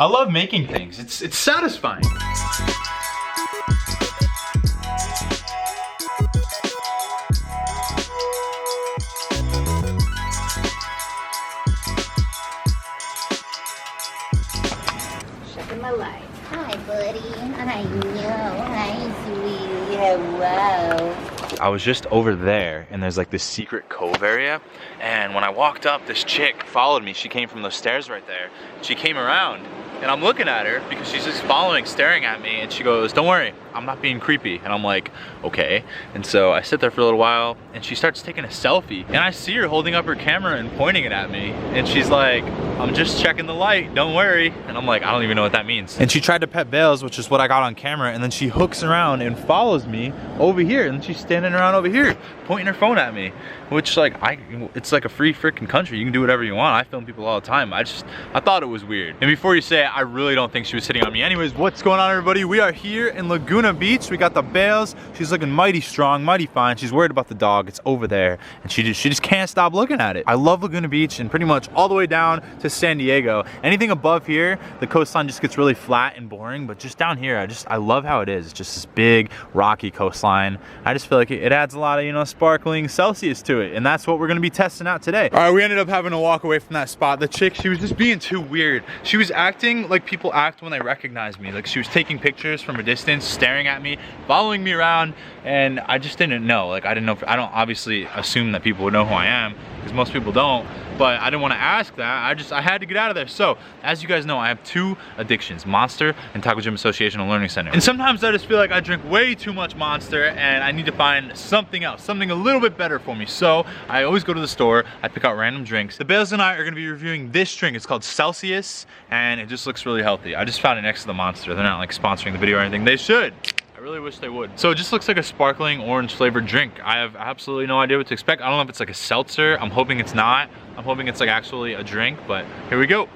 I love making things. It's satisfying. My life. Hi, buddy. I know. Hi, sweetie. Hello. I was just over there, and there's like this secret cove area, and when I walked up, this chick followed me. She came from those stairs right there. She came around, and I'm looking at her because she's just following, staring at me, and she goes, "Don't worry, I'm not being creepy." And I'm like, okay. And so I sit there for a little while, and she starts taking a selfie, and I see her holding up her camera and pointing it at me, and she's like, "I'm just checking the light, don't worry." And I'm like, I don't even know what that means. And she tried to pet Bales, which is what I got on camera, and then she hooks around and follows me over here, and she's standing around over here pointing her phone at me, which like, it's like a free freaking country. You can do whatever you want. I film people all the time. I thought it was weird. And before you say it, I really don't think she was hitting on me. Anyways, what's going on, everybody? We are here in Laguna Beach. We got the Bales. She's looking mighty strong, mighty fine. She's worried about the dog. It's over there, and she just can't stop looking at it. I love Laguna Beach, and pretty much all the way down to San Diego. Anything above here, the coastline just gets really flat and boring, but just down here, I love how it is. It's just this big, rocky coastline. I just feel like it adds a lot of, you know, sparkling Celcius to it, and that's what we're gonna be testing out today. All right, we ended up having to walk away from that spot. The chick, she was just being too weird. She was acting like people act when they recognize me. Like, she was taking pictures from a distance, staring at me, following me around, and I just didn't know. Like, I didn't know, I don't obviously assume that people would know who I am, because most people don't, but I didn't want to ask that. I had to get out of there. So, as you guys know, I have two addictions, Monster and Taco Gym Association and Learning Center. And sometimes I just feel like I drink way too much Monster, and I need to find something else, something a little bit better for me. So, I always go to the store, I pick out random drinks. The Bales and I are gonna be reviewing this drink. It's called Celcius, and it just looks really healthy. I just found it next to the Monster. They're not like sponsoring the video or anything. They should. I really wish they would. So it just looks like a sparkling orange flavored drink. I have absolutely no idea what to expect. I don't know if it's like a seltzer. I'm hoping it's not. I'm hoping it's like actually a drink, but here we go.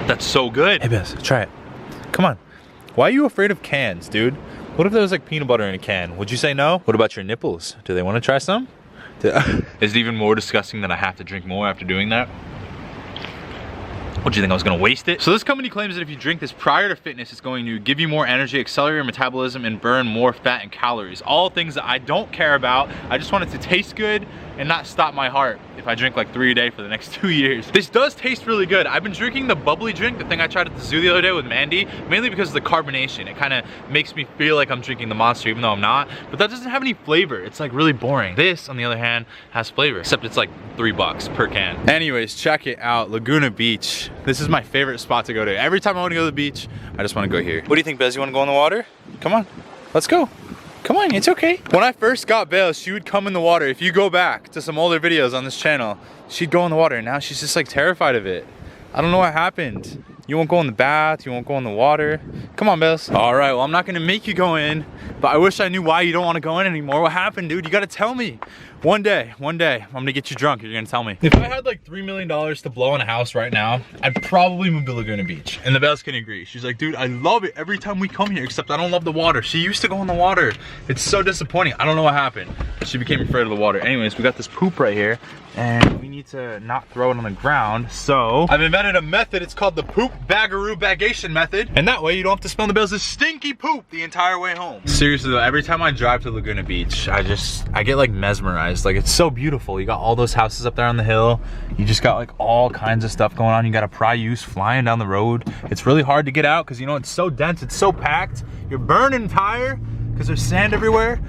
That's so good. Hey, Bess, try it. Come on. Why are you afraid of cans, dude? What if there was like peanut butter in a can? Would you say no? What about your nipples? Do they want to try some? Is it even more disgusting that I have to drink more after doing that? What, do you think I was gonna waste it? So this company claims that if you drink this prior to fitness, it's going to give you more energy, accelerate your metabolism, and burn more fat and calories. All things that I don't care about. I just want it to taste good and not stop my heart if I drink like 3 a day for the next 2 years. This does taste really good. I've been drinking the bubbly drink, the thing I tried at the zoo the other day with Mandy, mainly because of the carbonation. It kind of makes me feel like I'm drinking the Monster even though I'm not, but that doesn't have any flavor. It's like really boring. This, on the other hand, has flavor, except it's like $3 per can. Anyways, check it out, Laguna Beach. This is my favorite spot to go to. Every time I want to go to the beach, I just want to go here. What do you think, Bez? You want to go in the water? Come on, let's go. Come on, it's okay. When I first got Bales, she would come in the water. If you go back to some older videos on this channel, she'd go in the water, and now she's just like terrified of it. I don't know what happened. You won't go in the bath, you won't go in the water. Come on, Bales. All right, well, I'm not gonna make you go in, but I wish I knew why you don't wanna go in anymore. What happened, dude? You gotta tell me. One day, I'm gonna get you drunk, you're gonna tell me. If I had like $3 million to blow on a house right now, I'd probably move to Laguna Beach. And the Bales can agree. She's like, dude, I love it every time we come here, except I don't love the water. She used to go in the water. It's so disappointing. I don't know what happened, but she became afraid of the water. Anyways, we got this poop right here, and we need to not throw it on the ground. So I've invented a method. It's called the poop bagaroo bagation method. And that way you don't have to smell the Bales' stinky poop the entire way home. Seriously though, every time I drive to Laguna Beach, I get like mesmerized. Like, it's so beautiful. You got all those houses up there on the hill. You just got like all kinds of stuff going on. You got a Prius flying down the road. It's really hard to get out because, you know, it's so dense, it's so packed. You're burning tire because there's sand everywhere.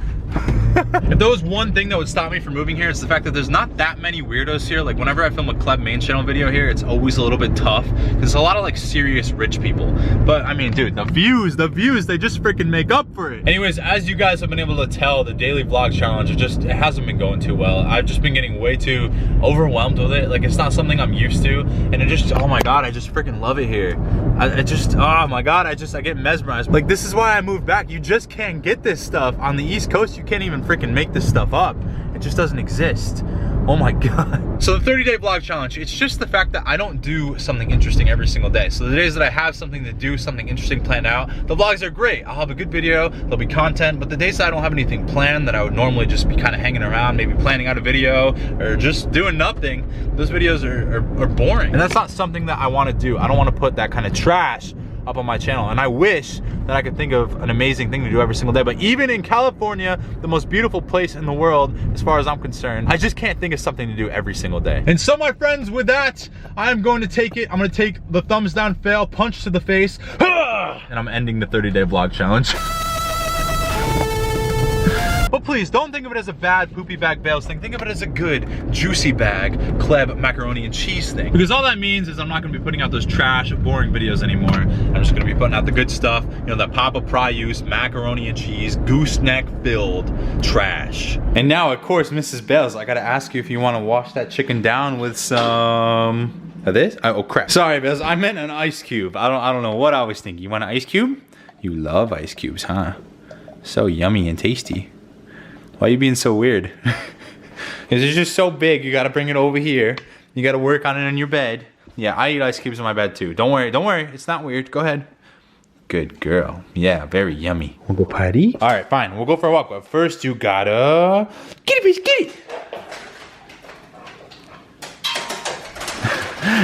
If there was one thing that would stop me from moving here, it's the fact that there's not that many weirdos here. Like, whenever I film a Kleb main channel video here, it's always a little bit tough because there's a lot of like serious rich people. But I mean, dude, the views, they just freaking make up for it. Anyways, as you guys have been able to tell, the daily vlog challenge, it hasn't been going too well. I've just been getting way too overwhelmed with it. Like, it's not something I'm used to, and it just, oh my god, I just freaking love it here. Oh my god, I get mesmerized. Like, this is why I moved back. You just can't get this stuff on the East Coast. You can't even freaking make this stuff up. It just doesn't exist. Oh my God. So the 30-day vlog challenge, it's just the fact that I don't do something interesting every single day. So the days that I have something to do, something interesting planned out, the vlogs are great. I'll have a good video, there'll be content, but the days that I don't have anything planned, that I would normally just be kind of hanging around, maybe planning out a video or just doing nothing, those videos are boring. And that's not something that I want to do. I don't want to put that kind of trash up on my channel, and I wish that I could think of an amazing thing to do every single day, but even in California, the most beautiful place in the world as far as I'm concerned, I just can't think of something to do every single day. And so my friends, with that, I'm going to take it. I'm going to take the thumbs down fail, punch to the face, and I'm ending the 30-day vlog challenge. But please, don't think of it as a bad poopy bag fails thing. Think of it as a good, juicy bag, Kleb macaroni and cheese thing. Because all that means is I'm not gonna be putting out those trash, boring videos anymore. I'm just gonna be putting out the good stuff, you know, that Papa Pry-use, macaroni and cheese, gooseneck filled trash. And now, of course, Mrs. Bales, I gotta ask you if you wanna wash that chicken down with some of this? Oh crap. Sorry, Bales, I meant an ice cube. I don't know what I was thinking. You want an ice cube? You love ice cubes, huh? So yummy and tasty. Why are you being so weird? Because it's just so big, you gotta bring it over here. You gotta work on it in your bed. Yeah, I eat ice cubes in my bed too. Don't worry, it's not weird. Go ahead. Good girl. Yeah, very yummy. We'll go potty? All right, fine, we'll go for a walk, but first you gotta... Kitty, please, kitty!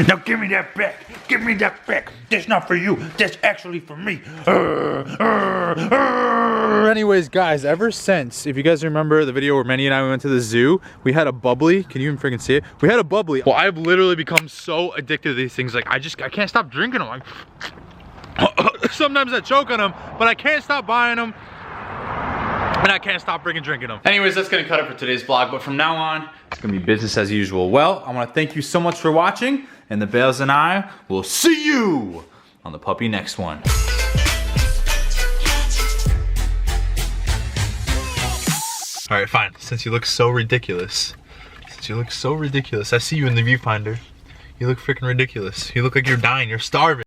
Now give me that back. Give me that back. That's not for you. That's actually for me. Anyways, guys, ever since, if you guys remember the video where Manny and I went to the zoo, we had a bubbly. Can you even freaking see it? We had a bubbly. Well, I've literally become so addicted to these things. Like, I can't stop drinking them. Sometimes I choke on them, but I can't stop buying them. And I can't stop freaking drinking them. Anyways, that's gonna cut it for today's vlog, but from now on, it's gonna be business as usual. Well, I wanna thank you so much for watching, and the Bales and I will see you on the puppy next one. All right, fine, since you look so ridiculous, I see you in the viewfinder. You look freaking ridiculous. You look like you're dying, you're starving.